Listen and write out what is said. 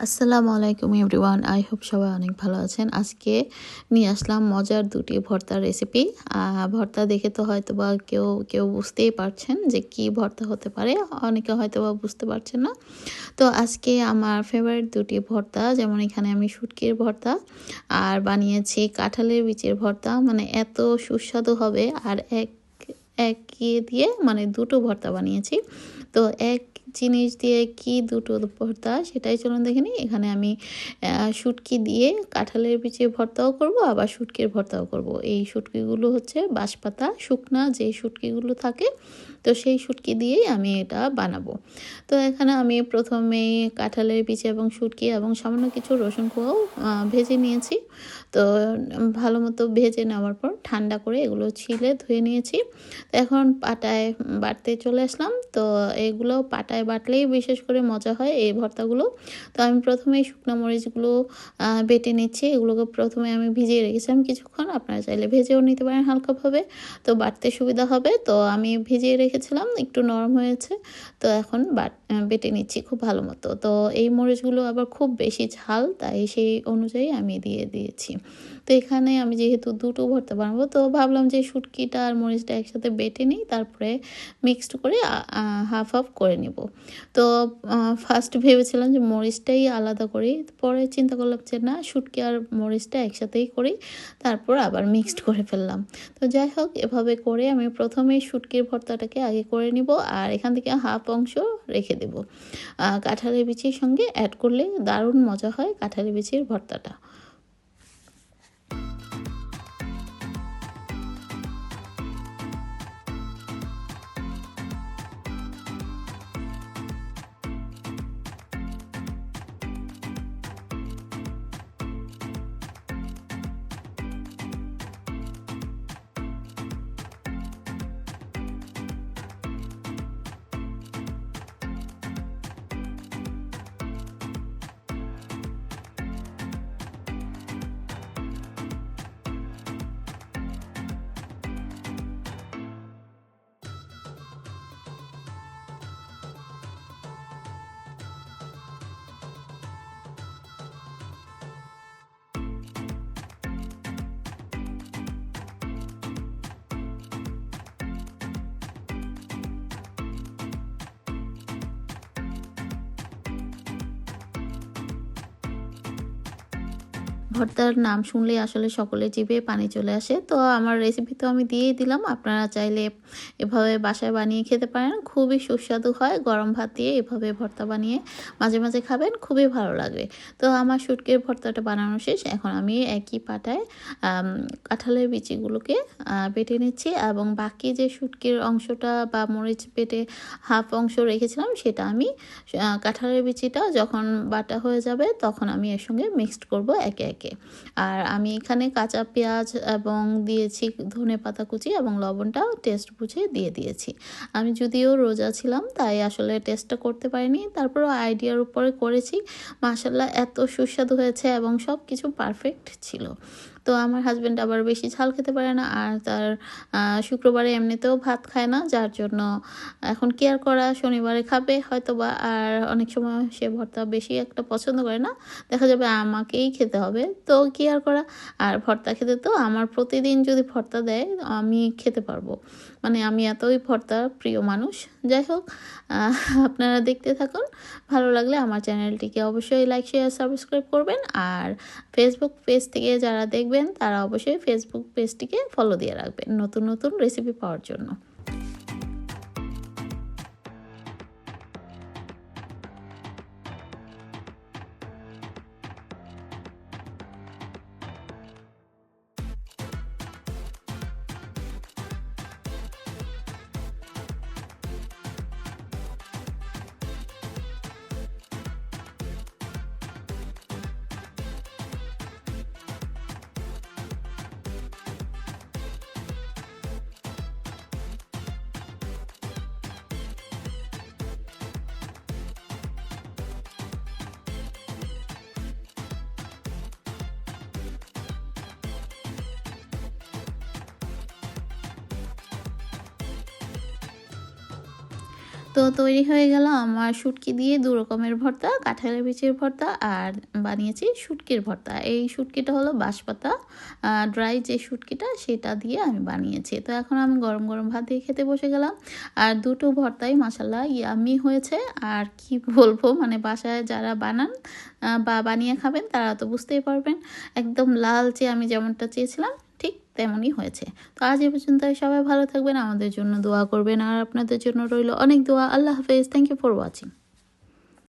আসসালামু আলাইকুম everyone. I hope সবাই অনেক ভালো আছেন। আজকে নিয়ে আসলাম মজার দুটি ভর্তার রেসিপি। ভর্তা দেখে তো হয়তোবা কেউ কেউ বুঝতেই পারছেন যে কি ভর্তা হতে পারে, অনেকে হয়তোবা বুঝতে পারছেন না। তো আজকে আমার ফেভারিট দুটি ভর্তা, যেমন এখানে আমি শুটকির ভর্তা আর বানিয়েছি কাঁঠালের বিচির ভর্তা। মানে এত সুস্বাদু হবে, আর এক দিয়ে মানে দুটো ভর্তা বানিয়েছি। তো এক জিনিস দিয়ে কি দুটো ভর্তা সেটাই চলুন দেখে নিই। এখানে আমি শুটকি দিয়ে কাঁঠালের বিচি ভর্তাও করব, আবার শুটকির ভর্তাও করব। এই শুটকিগুলো হচ্ছে বাঁশপাতা শুকনা যে শুটকিগুলো থাকে, তো সেই শুটকি দিয়েই আমি এটা বানাবো। তো এখানে আমি প্রথমে কাঁঠালের বিচি এবং শুটকি এবং সামান্য কিছু রসুন কোয়াও ভেজে নিয়েছি। তো ভালো মতো ভেজে নেওয়ার পর ঠান্ডা করে এগুলো ছিলে ধুয়ে নিয়েছি। তো এখন পাটায় বাটতে চলে আসলাম। তো এগুলো পাটায় বাটলেই বিশেষ করে মজা হয় এই ভর্তাগুলো। তো আমি প্রথমেই শুকনো মরিচগুলো বেটে নিচ্ছি। এগুলোকে প্রথমে আমি ভিজিয়ে রেখেছিলাম কিছুক্ষণ, আপনারা চাইলে ভেজেও নিতে পারেন হালকাভাবে, তো বাটতে সুবিধা হবে। তো আমি ভিজিয়ে রেখেছিলাম, একটু নরম হয়েছে। তো এখন বেটে নিচ্ছি খুব ভালো মতো। তো এই মরিচগুলো আবার খুব বেশি ঝাল, তাই সেই অনুযায়ী আমি দিয়েছি। তো এখানে আমি যেহেতু দুটো ভর্তা বানাবো, তো ভাবলাম যে শুটকিটা আর মরিচটা একসাথে বেটে নিই, তারপরে মিক্সড করে হাফ হাফ করে নিব। তো ফার্স্ট ভেবেছিলাম যে মরিচটাই আলাদা করি, পরে চিন্তা করলাম যে না, শুটকি আর মরিচটা একসাথেই করি, তারপর আবার মিক্সড করে ফেললাম। তো যাই হোক, এভাবে করে আমি প্রথমেই শুটকির ভর্তাটাকে আগে করে নিব, আর এখান থেকে হাফ অংশ রেখে দেব। কাঁঠালের বিচির সঙ্গে অ্যাড করলে দারুণ মজা হয় কাঁঠালের বিচির ভর্তাটা। ভর্তার নাম শুনলেই আসলে সকলের জিভে পানি চলে আসে। তো আমার রেসিপি তো আমি দিয়েই দিলাম। আপনারা চাইলে এভাবে বাসায় বানিয়ে খেতে পারেন। খুবই সুস্বাদু হয়। গরম ভাত দিয়ে এভাবে ভর্তা বানিয়ে মাঝে মাঝে খাবেন, খুবই ভালো লাগবে। তো আমার শুটকির ভর্তাটা বানানো শেষ। এখন আমি একই পাটায় কাঁঠালের বিচিগুলোকে বেটে নিচ্ছি, এবং বাকি যে শুটকির অংশটা বা মরিচ বেটে হাফ অংশ রেখেছিলাম, সেটা আমি কাঁঠালের বিচিটা যখন বাটা হয়ে যাবে তখন আমি এর সঙ্গে মিক্সড করব একে একে। আর আমি এখানে কাঁচা পেঁয়াজ এবং দিয়েছি ধনেপাতা কুচি, এবং লবণটাও টেস্ট বুঝে দিয়েছি। আমি যদিও রোজা ছিলাম, তাই আসলে টেস্টটা করতে পারিনি, তারপরও আইডিয়ার উপরে করেছি। মাশাআল্লাহ, এত সুস্বাদু হয়েছে এবং সব কিছু পারফেক্ট ছিল। তো আমার হাজব্যান্ড আবার বেশি ঝাল খেতে পারে না, আর তার শুক্রবারে এমনিতেও ভাত খায় না, যার জন্য এখন কেয়ার করা, শনিবারে খাবে হয়তোবা। আর অনেক সময় সে ভর্তা বেশি একটা পছন্দ করে না, দেখা যাবে আমাকেই খেতে হবে, তো কেয়ার করা। আর ভর্তা খেতে তো আমার প্রতিদিন যদি ভর্তা দেয় আমি খেতে পারবো, মানে আমি এতই ভর্তা প্রিয় মানুষ। যাই হোক, আপনারা দেখতে থাকুন। ভালো লাগলে আমার চ্যানেলটিকে অবশ্যই লাইক শেয়ার সাবস্ক্রাইব করবেন, আর ফেসবুক পেজ থেকে যারা দেখবেন তারা অবশ্যই ফেসবুক পেজটিকে ফলো দিয়ে রাখবেন নতুন নতুন রেসিপি পাওয়ার জন্য। তো তৈরি হয়ে গেল আমার শুটকি দিয়ে 2 রকমের ভর্তা, কাঁঠালের বিচির ভর্তা আর বানিয়েছি শুটকির ভর্তা। এই শুটকিটা হলো বাঁশপাতা ড্রাই যে শুটকিটা সেটা দিয়ে আমি বানিয়েছি। তো এখন আমি গরম গরম ভাত দিয়ে খেতে বসে গেলাম। আর দুটো ভর্তাই মাশাআল্লাহ ইয়াম্মি হয়েছে। আর কি বলবো, মানে বাসায় যারা বানান বা বানিয়ে খাবেন তারা তো বুঝতেই পারবেন, একদম লালচে আমি যেমনটা চেয়েছিলাম ঠিক তেমনই হয়েছে। তো আজ এ পর্যন্তই, সবাই ভালো থাকবেন, আমাদের জন্য দোয়া করবেন, আর আপনাদের জন্য রইল অনেক দোয়া। আল্লাহ হাফেজ। Thank you for watching.